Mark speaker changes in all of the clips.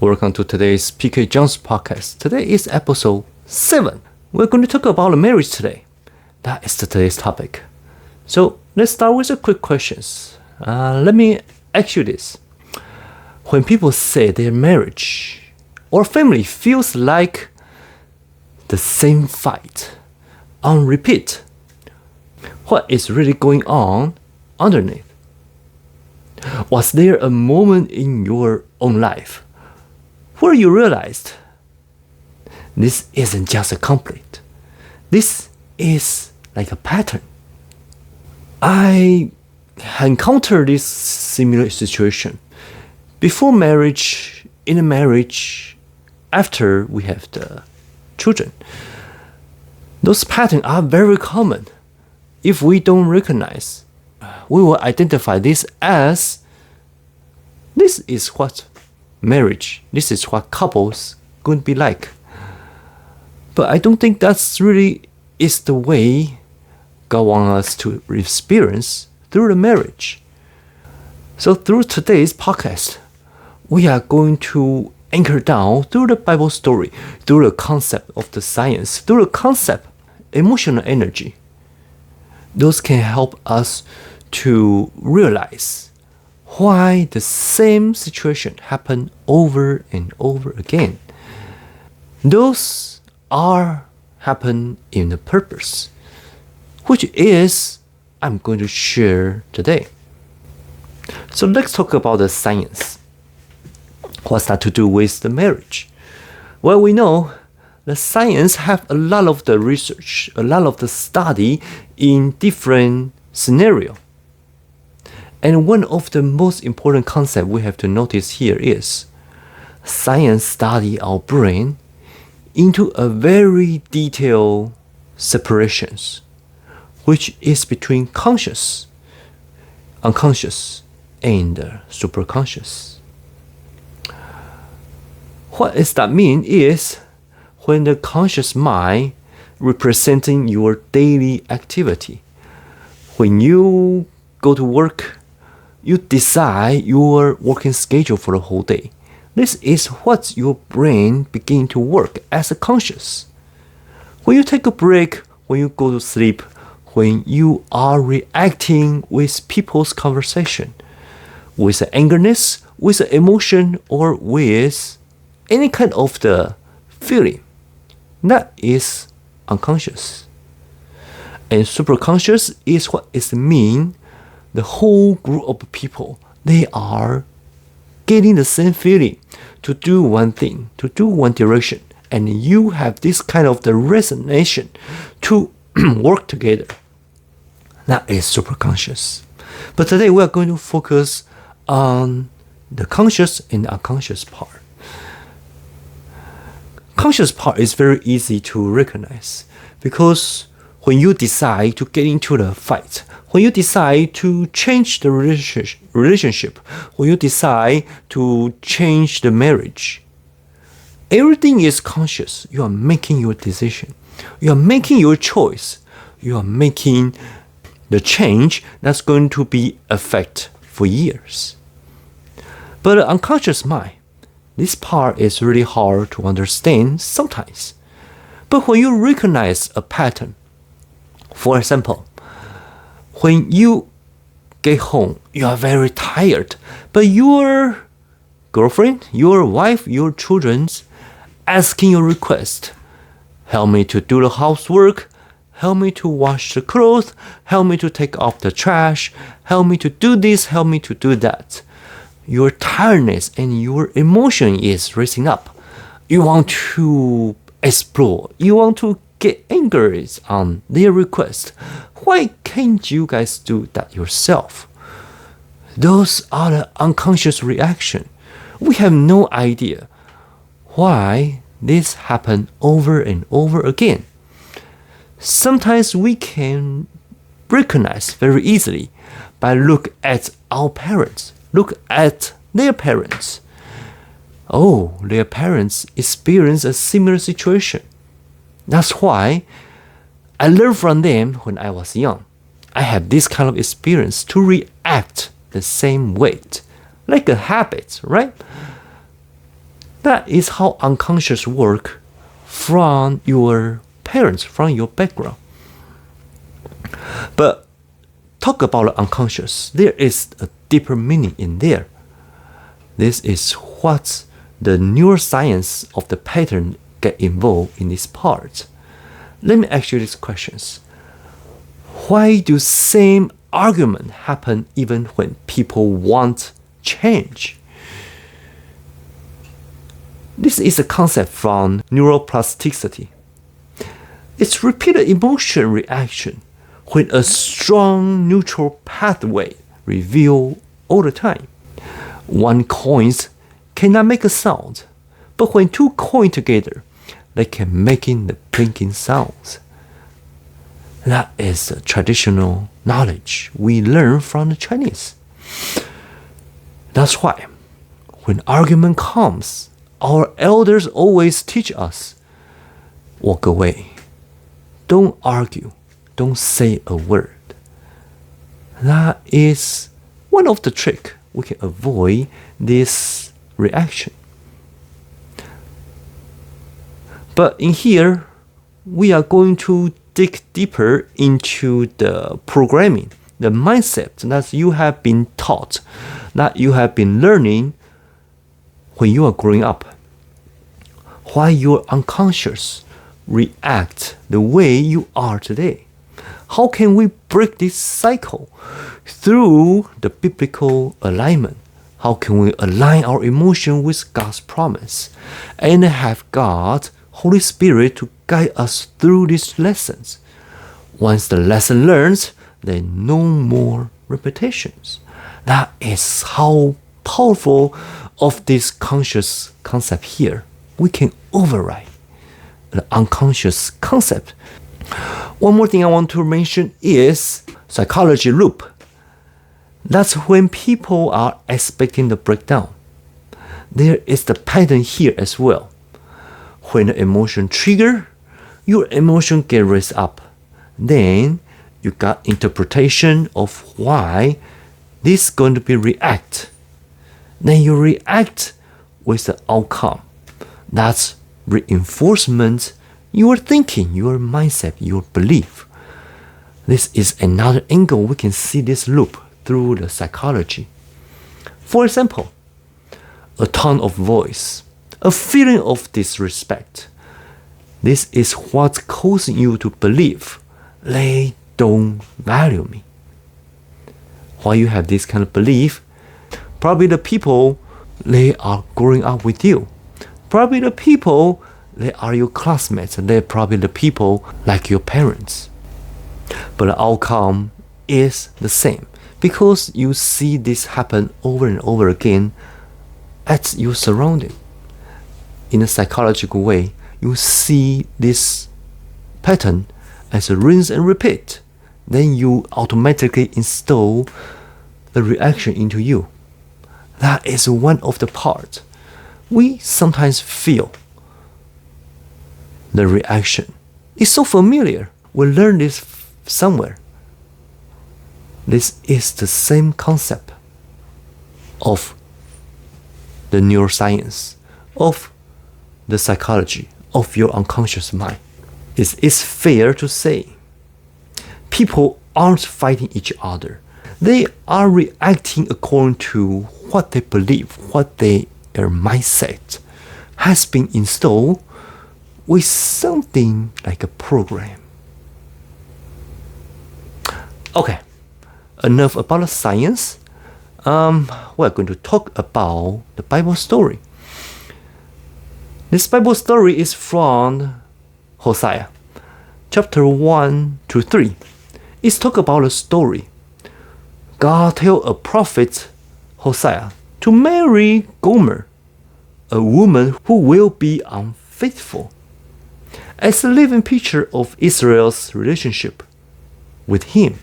Speaker 1: Welcome to today's PK Jones podcast. Today is episode 7. We're going to talk about marriage today. That is today's topic. So let's start with a quick questions. Let me ask you this. When people say their marriage or family feels like the same fight on repeat, what is really going on underneath? Was there a moment in your own life where you realized this isn't just a conflict? This is like a pattern. I encountered this similar situation before marriage, in a marriage, after we have the children. Those patterns are very common. If we don't recognize, we will identify this as this is what marriage, this is what couples going to be like. But I don't think that's really is the way God wants us to experience through the marriage. So through today's podcast, we are going to anchor down through the Bible story, through the concept of the science, through the concept emotional energy. Those can help us to realize why the same situation happen over and over again. Those are happen in the purpose, which is I'm going to share today. So let's talk about the science. What's that to do with the marriage? Well, we know the science have a lot of the research, a lot of the study in different scenario. And one of the most important concepts we have to notice here is science study our brain into a very detailed separations, which is between conscious, unconscious, and superconscious. What does that mean is when the conscious mind representing your daily activity. When you go to work, you decide your working schedule for the whole day. This is what your brain begin to work as a conscious. When you take a break, when you go to sleep, when you are reacting with people's conversation, with the angerness, with the emotion, or with any kind of the feeling, that is unconscious. And superconscious is what it means the whole group of people, they are getting the same feeling to do one thing, to do one direction, and you have this kind of the resonation to work together. That is superconscious. But today we are going to focus on the conscious and the unconscious part. Conscious part is very easy to recognize because when you decide to get into the fight, when you decide to change the relationship, when you decide to change the marriage, everything is conscious. You are making your decision. You are making your choice. You are making the change that's going to be effect for years. But the unconscious mind, this part is really hard to understand sometimes. But when you recognize a pattern, for example, when you get home, you are very tired, but your girlfriend, your wife, your children's asking your request, help me to do the housework, help me to wash the clothes, help me to take off the trash, help me to do this, help me to do that. Your tiredness and your emotion is rising up. You want to explore. You want to get angry on their request. Why can't you guys do that yourself? Those are the unconscious reaction. We have no idea why this happened over and over again. Sometimes we can recognize very easily by look at our parents, look at their parents. Oh, their parents experience a similar situation. That's why I learned from them when I was young. I had this kind of experience to react the same way, like a habit, right? That is how unconscious work from your parents, from your background. But talk about the unconscious. There is a deeper meaning in there. This is what the neuroscience of the pattern get involved in this part. Let me ask you these questions. Why do same argument happen even when people want change? This is a concept from neuroplasticity. It's repeated emotion reaction when a strong neutral pathway reveal all the time. One coin cannot make a sound, but when two coin together, they can make the blinking sounds. That is a traditional knowledge we learn from the Chinese. That's why when argument comes, our elders always teach us, walk away. Don't argue. Don't say a word. That is one of the tricks we can avoid this reaction. But in here, we are going to dig deeper into the programming, the mindset that you have been taught, that you have been learning when you are growing up. Why your unconscious react the way you are today. How can we break this cycle through the biblical alignment? How can we align our emotion with God's promise and have God, Holy Spirit, to guide us through these lessons? Once the lesson learned, then no more repetitions. That is how powerful of this conscious concept here. We can override the unconscious concept. One more thing I want to mention is psychology loop. That's when people are expecting the breakdown. There is the pattern here as well. When the emotion trigger, your emotion get raised up. Then you got interpretation of why this is going to be react. Then you react with the outcome. That's reinforcement, your thinking, your mindset, your belief. This is another angle we can see this loop through the psychology. For example, a tone of voice, a feeling of disrespect. This is what's causing you to believe they don't value me. Why you have this kind of belief? Probably the people, they are growing up with you. Probably the people, they are your classmates. They're probably the people like your parents. But the outcome is the same because you see this happen over and over again at your surrounding. In a psychological way, you see this pattern as a rinse and repeat. Then you automatically install the reaction into you. That is one of the parts. We sometimes feel the reaction. It's so familiar. We learn this somewhere. This is the same concept of the neuroscience, of the psychology, of your unconscious mind. It's fair to say people aren't fighting each other. They are reacting according to what they believe, what their mindset has been installed with something like a program. Okay, enough about the science. We're going to talk about the Bible story. This Bible story is from Hosea, chapter 1 to 3. It's talk about a story. God tell a prophet, Hosea, to marry Gomer, a woman who will be unfaithful, as a living picture of Israel's relationship with him.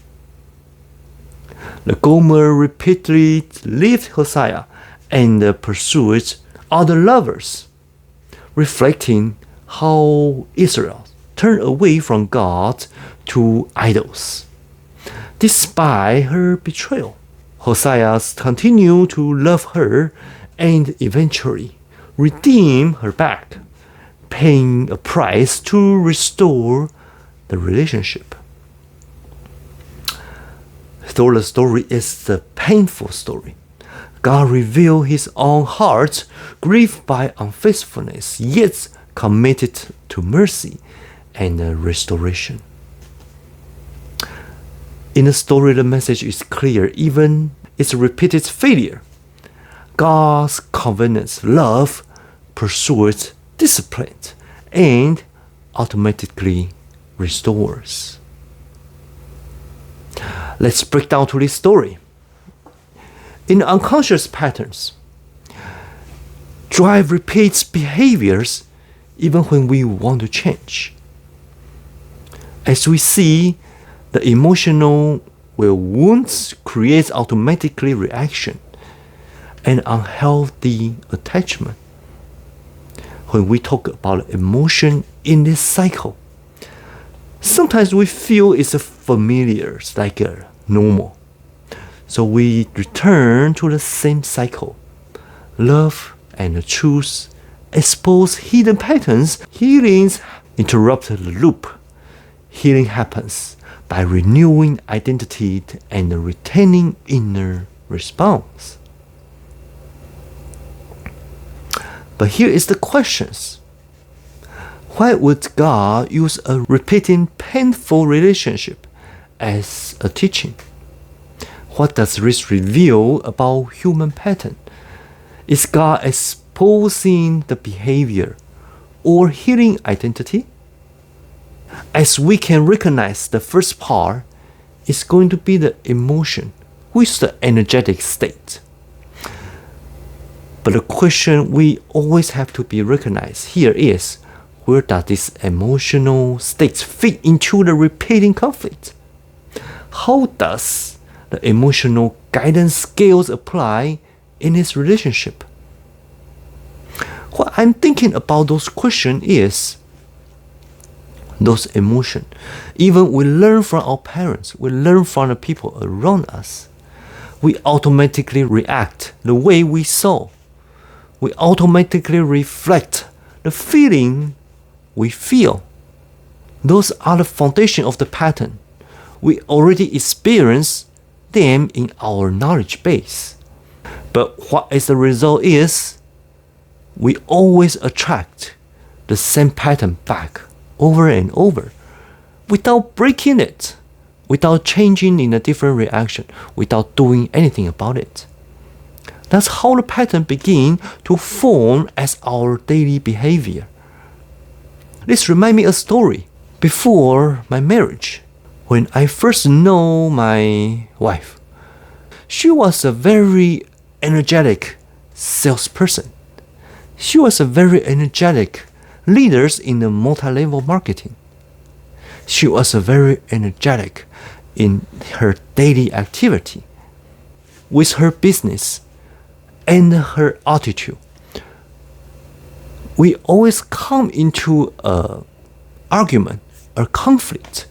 Speaker 1: The Gomer repeatedly left Hosea and pursued other lovers, reflecting how Israel turned away from God to idols. Despite her betrayal, Hosea continued to love her and eventually redeem her back, paying a price to restore the relationship. Though the story is the painful story, God revealed his own heart, grieved by unfaithfulness, yet committed to mercy and restoration. In the story, the message is clear, even its repeated failure. God's covenant love pursues, disciplines, and automatically restores. Let's break down to this story. In unconscious patterns, drive repeats behaviors even when we want to change. As we see, the emotional wounds creates automatically reaction and unhealthy attachment. When we talk about emotion in this cycle, sometimes we feel it's familiar, like normal. So we return to the same cycle. Love and the truth expose hidden patterns. Healings interrupt the loop. Healing happens by renewing identity and retaining inner response. But here is the questions. Why would God use a repeating painful relationship as a teaching? What does this reveal about human pattern? Is God exposing the behavior or healing identity? As we can recognize, the first part is going to be the emotion, which is the energetic state. But the question we always have to be recognized here is, where does this emotional state fit into the repeating conflict? How does the emotional guidance skills apply in this relationship? What I'm thinking about those questions is, those emotions, even we learn from our parents, we learn from the people around us, we automatically react the way we saw. We automatically reflect the feeling we feel. Those are the foundation of the pattern. We already experience them in our knowledge base. But what is the result is, we always attract the same pattern back over and over without breaking it, without changing in a different reaction, without doing anything about it. That's how the pattern begins to form as our daily behavior. This reminds me of a story before my marriage. When I first know my wife, she was a very energetic salesperson. She was a very energetic leader in the multi-level marketing. She was a very energetic in her daily activity, with her business and her attitude. We always come into an argument, a conflict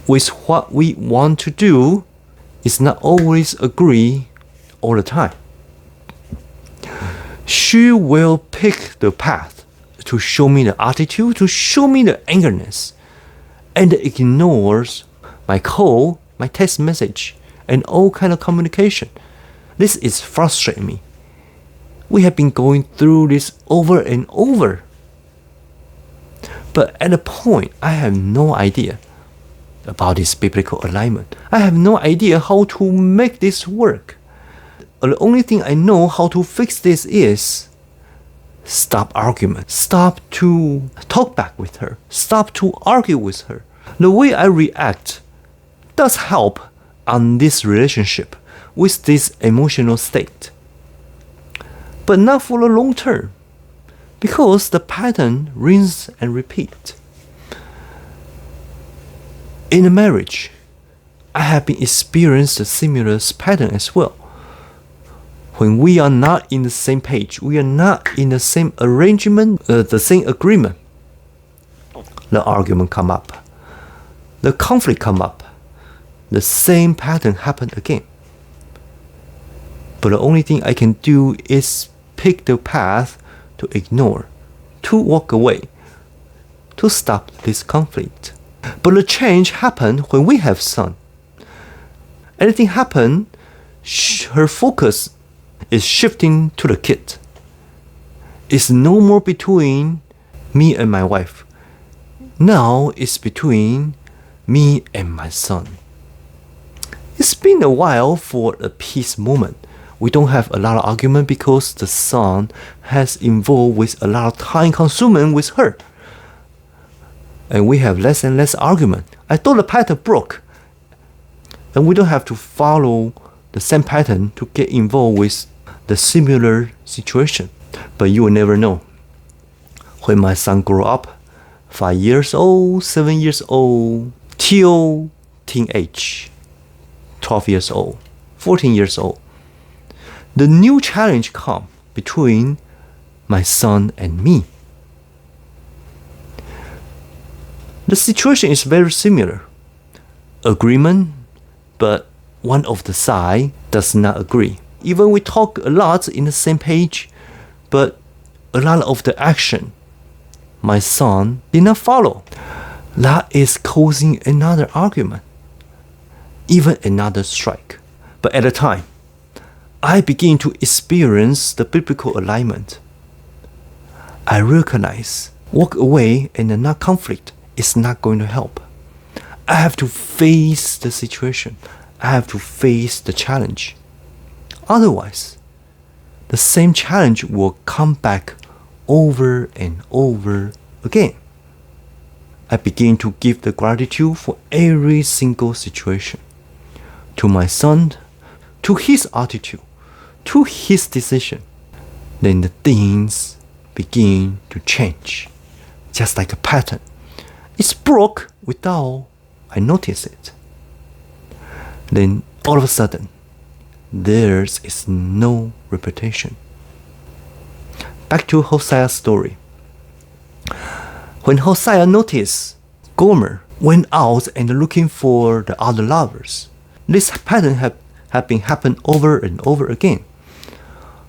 Speaker 1: with what we want to do is not always agree all the time. She will pick the path to show me the attitude, to show me the angerness, and ignores my call, my text message, and all kind of communication. This is frustrating me. We have been going through this over and over. But at a point, I have no idea about this biblical alignment. I have no idea how to make this work. The only thing I know how to fix this is stop argument. Stop to talk back with her. Stop to argue with her. The way I react does help on this relationship with this emotional state. But not for the long term, because the pattern rinse and repeat. In a marriage, I have been experienced a similar pattern as well. When we are not in the same page, we are not in the same arrangement, the same agreement, the argument come up, the conflict come up, the same pattern happen again. But the only thing I can do is pick the path to ignore, to walk away, to stop this conflict. But the change happened when we have son. Anything happen, her focus is shifting to the kid. It's no more between me and my wife. Now it's between me and my son. It's been a while for a peace moment. We don't have a lot of argument because the son has involved with a lot of time consuming with her. And we have less and less argument. I thought the pattern broke. And we don't have to follow the same pattern to get involved with the similar situation. But you will never know. When my son grew up, 5 years old, 7 years old, till teenage, 12 years old, 14 years old, the new challenge come between my son and me. The situation is very similar. Agreement, but one of the side does not agree. Even we talk a lot in the same page, but a lot of the action my son did not follow. That is causing another argument, even another strike. But at the time, I begin to experience the biblical alignment. I recognize walk away and not conflict is not going to help. I have to face the situation. I have to face the challenge. Otherwise, the same challenge will come back over and over again. I begin to give the gratitude for every single situation. To my son, to his attitude, to his decision. Then the things begin to change. Just like a pattern. It's broke without I notice it. Then all of a sudden, there is no repetition. Back to Hosea's story. When Hosea noticed Gomer went out and looking for the other lovers, this pattern had been happening over and over again.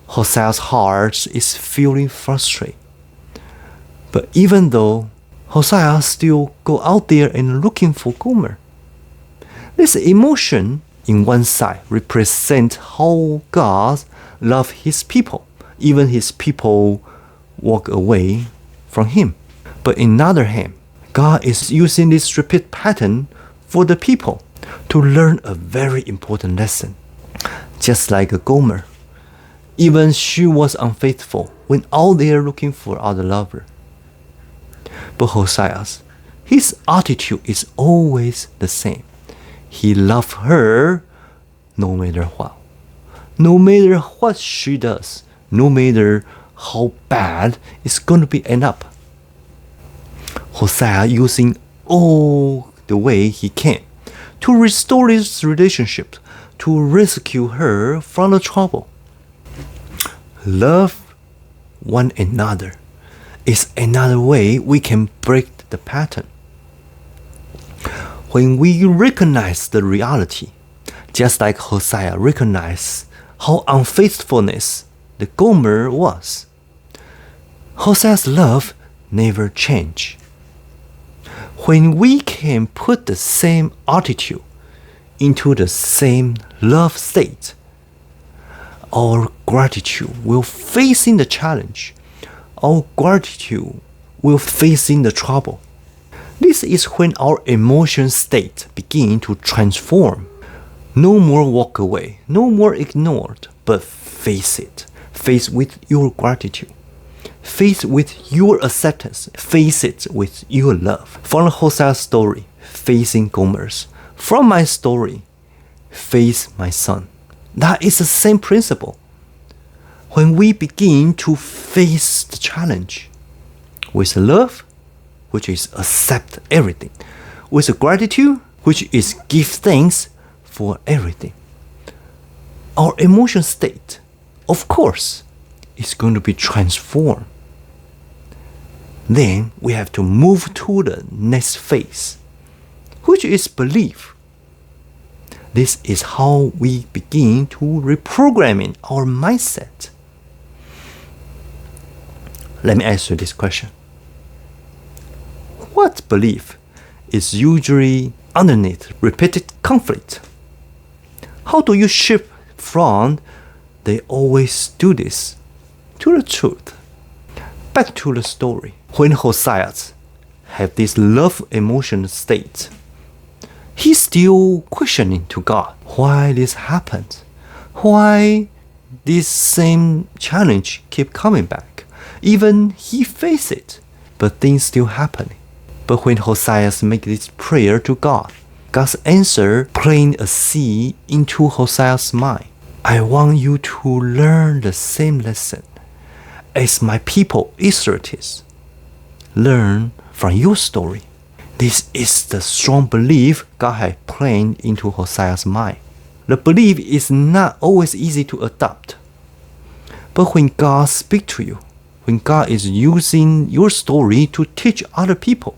Speaker 1: Hosea's heart is feeling frustrated. But even though Hosea still go out there and looking for Gomer, this emotion in one side represent how God loves his people. Even his people walk away from him. But in other hand, God is using this repeat pattern for the people to learn a very important lesson. Just like a Gomer, even she was unfaithful when out there looking for other lover. But Hosea's, his attitude is always the same. He loves her no matter what. No matter what she does, no matter how bad it's going to be end up. Hosea using all the way he can to restore this relationship, to rescue her from the trouble. Love one another is another way we can break the pattern. When we recognize the reality, just like Hosea recognized how unfaithfulness the Gomer was, Hosea's love never changed. When we can put the same attitude into the same love state, our gratitude will facing the challenge. Our gratitude will facing the trouble. This is when our emotion state begin to transform. No more walk away, no more ignored, but face it. Face with your gratitude. Face with your acceptance. Face it with your love. From Hosea's story, facing Gomer's. From my story, face my son. That is the same principle. When we begin to face the challenge with love, which is accept everything, with gratitude, which is give thanks for everything, our emotion state, of course, is going to be transformed. Then we have to move to the next phase, which is belief. This is how we begin to reprogramming our mindset. Let me ask you this question. What belief is usually underneath repeated conflict? How do you shift from "they always do this" to the truth? Back to the story. When Hosea have this love emotional state, he's still questioning to God why this happened, why this same challenge keep coming back. Even he face it, but things still happening. But when Hosea make this prayer to God, God's answer plant a seed into Hosea's mind. I want you to learn the same lesson as my people Israelites learn from your story. This is the strong belief God has planted into Hosea's mind. The belief is not always easy to adopt. But when God speaks to you, when God is using your story to teach other people,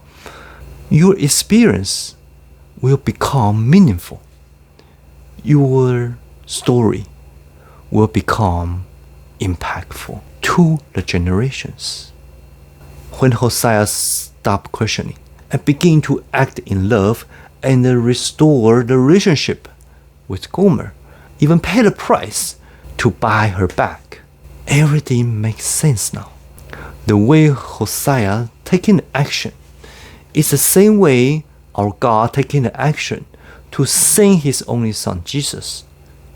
Speaker 1: your experience will become meaningful. Your story will become impactful to the generations. When Hosea stopped questioning and began to act in love and restore the relationship with Gomer, even pay the price to buy her back, everything makes sense now. The way Hosea taking action is the same way our God taking the action to send His only Son Jesus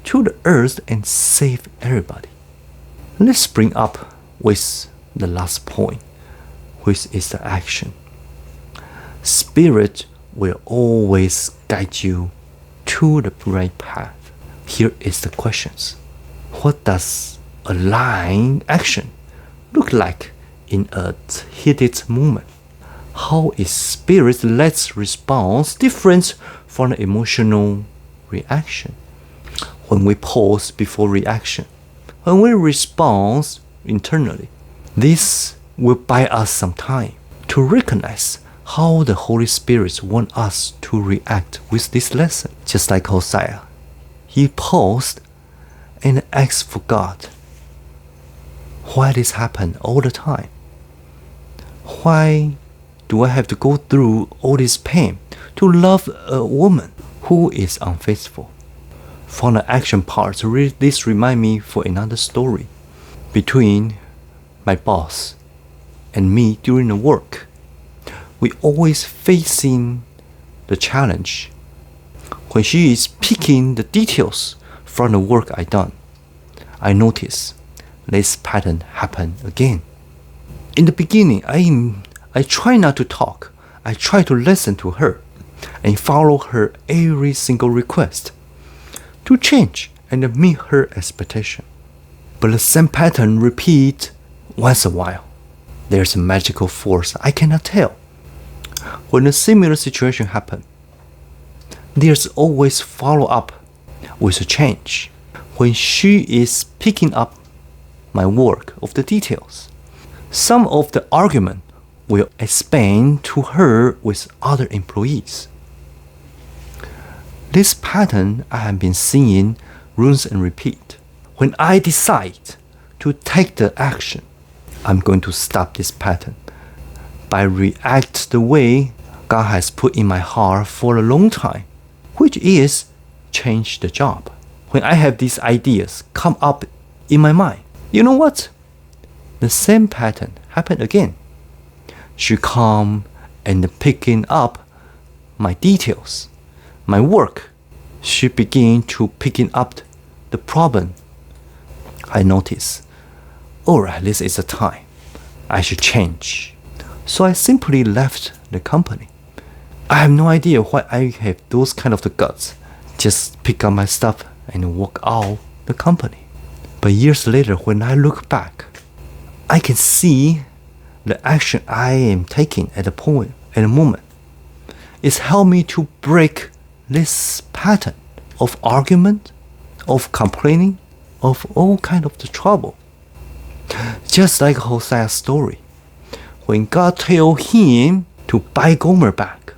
Speaker 1: to the earth and save everybody. Let's bring up with the last point, which is the action. Spirit will always guide you to the right path. Here is the questions. What does aligned action look like in a heated moment? How is Spirit-led response different from the emotional reaction? When we pause before reaction, when we respond internally, this will buy us some time to recognize how the Holy Spirit wants us to react with this lesson. Just like Hosea, he paused and asked for God. Why this happen all the time? Why do I have to go through all this pain to love a woman who is unfaithful? From the action part, this reminds me for another story between my boss and me during the work. We always facing the challenge when she is picking the details from the work I done. I notice this pattern happen again. In the beginning, I try not to talk. I try to listen to her and follow her every single request to change and meet her expectation. But the same pattern repeat once a while. There's a magical force I cannot tell. When a similar situation happen, there's always follow up with a change. When she is picking up my work of the details, some of the argument will expand to her with other employees. This pattern I have been seeing runs and repeat. When I decide to take the action, I'm going to stop this pattern by react the way God has put in my heart for a long time, which is change the job. When I have these ideas come up in my mind, you know what? The same pattern happened again. She come and picking up my details, my work. She began to picking up the problem. I notice, alright, this is the time. I should change. So I simply left the company. I have no idea why I have those kind of the guts. Just pick up my stuff and walk out the company. But years later, when I look back, I can see the action I am taking at the moment is help me to break this pattern of argument, of complaining, of all kind of the trouble. Just like Hosea's story, when God told him to buy Gomer back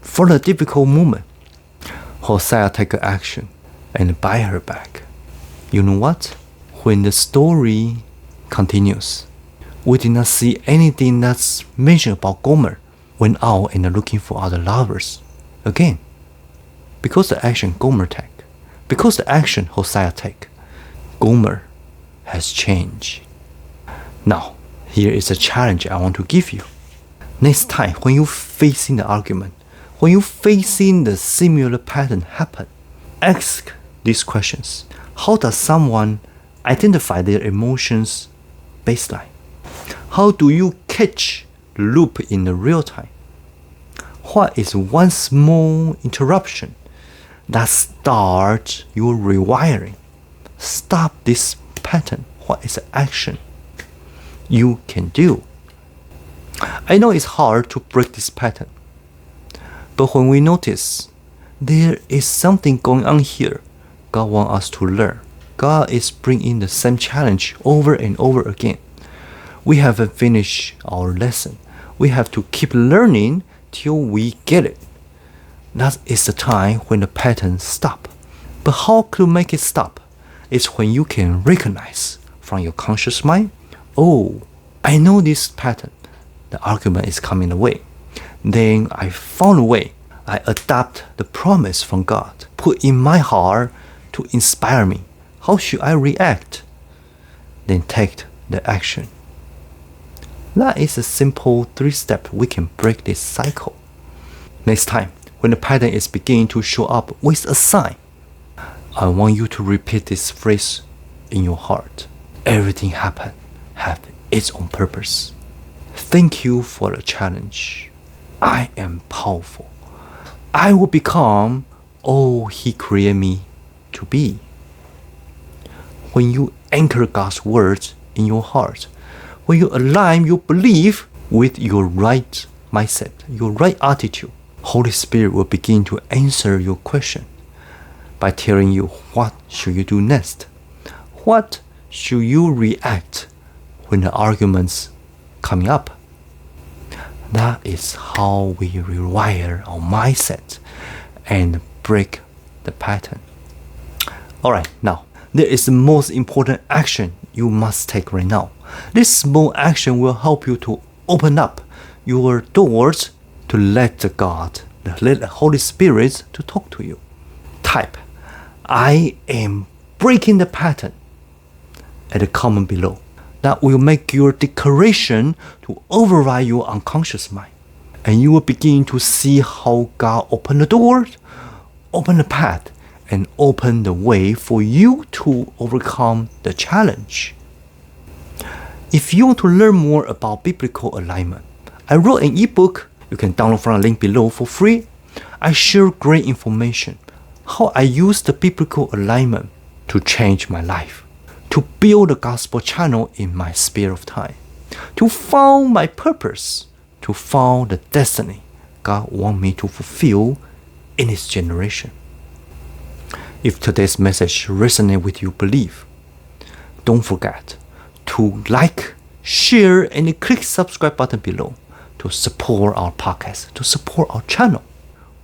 Speaker 1: for the difficult moment, Hosea take action and buy her back. You know what? When the story continues, We did not see anything that's mentioned about Gomer went out and looking for other lovers. Again, because the action Gomer take, because the action Hosea take, Gomer has changed. Now, here is a challenge I want to give you. Next time, when you facing the argument, when you facing the similar pattern happen, ask these questions. How does someone identify their emotions baseline? How do you catch the loop in the real time? What is one small interruption that starts your rewiring? Stop this pattern. What is the action you can do? I know it's hard to break this pattern, but when we notice there is something going on here, God wants us to learn. God is bringing the same challenge over and over again. We haven't finished our lesson. We have to keep learning till we get it. That is the time when the pattern stop. But how to make it stop? It's when you can recognize from your conscious mind, oh, I know this pattern. The argument is coming away. Then I found a way. I adapt the promise from God, put in my heart to inspire me. How should I react? Then take the action. That is a simple 3-step we can break this cycle. Next time, when the pattern is beginning to show up with a sign, I want you to repeat this phrase in your heart. Everything happen have its own purpose. Thank you for the challenge. I am powerful. I will become all He created me to be. When you anchor God's words in your heart, when you align your belief with your right mindset, your right attitude, Holy Spirit will begin to answer your question by telling you what should you do next. What should you react when the arguments coming up? That is how we rewire our mindset and break the pattern. Alright, now, there is the most important action you must take right now. This small action will help you to open up your doors to let the Holy Spirit to talk to you. Type, I am breaking the pattern at the comment below. That will make your declaration to override your unconscious mind. And you will begin to see how God opened the doors, open the path, and open the way for you to overcome the challenge. If you want to learn more about biblical alignment, I wrote an ebook you can download from the link below for free. I share great information, how I use the biblical alignment to change my life, to build a gospel channel in my sphere of time, to find my purpose, to find the destiny God wants me to fulfill in His generation. If today's message resonates with your belief, don't forget to like, share, and click subscribe button below to support our podcast, to support our channel.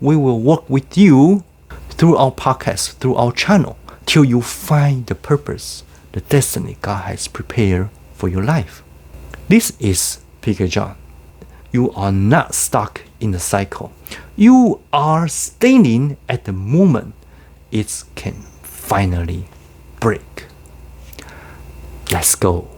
Speaker 1: We will work with you through our podcast, through our channel, till you find the purpose, the destiny God has prepared for your life. This is PK John. You are not stuck in the cycle. You are standing at the moment it can finally break. Let's go.